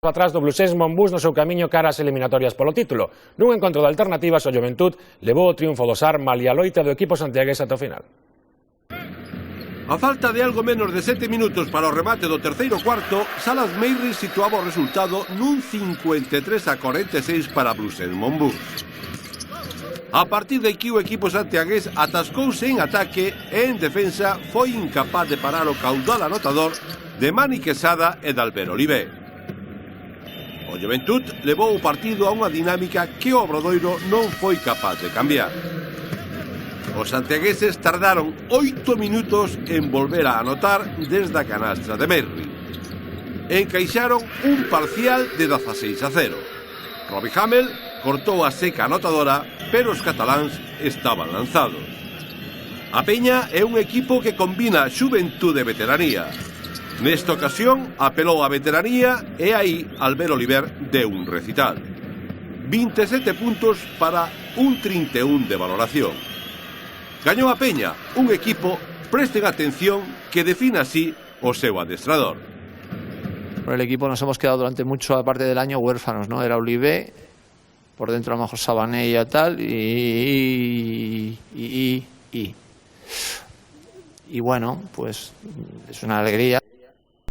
Atrás do Blusés Monbús no seu camiño cara ás eliminatorias polo título. Nun encontro de alternativas, o Juventud levou o triunfo do Sar malia a loita do equipo santiagués ata o final. A falta de algo menos de 7 minutos para o remate do terceiro cuarto, Salas Meirri situaba o resultado nun 53-46 para Blusés Monbús. A partir de aquí o equipo santiagués atascouse en ataque e en defensa foi incapaz de parar o caudal anotador de Mani Quesada e de Albert Olivé. O Juventud levou o partido a unha dinámica que o Obradoiro non foi capaz de cambiar. Os santiagueses tardaron 8 minutos en volver a anotar desde a canastra de Meirri. Encaixaron un parcial de 16-0. Robbie Hamel cortou a seca anotadora, pero os cataláns estaban lanzados. A Peña é un equipo que combina xuventude e veteranía. Nesta ocasión apelou a veteranía e aí Albert Oliver deu un recital. 27 puntos para un 31 de valoración. Gañou a Peña, un equipo, presten atención, que define así o seu adestrador. Por el equipo nos hemos quedado durante mucha parte del año huérfanos, ¿no? Era Olivé, por dentro a lo mejor Sabané y tal, y bueno, pues es una alegría.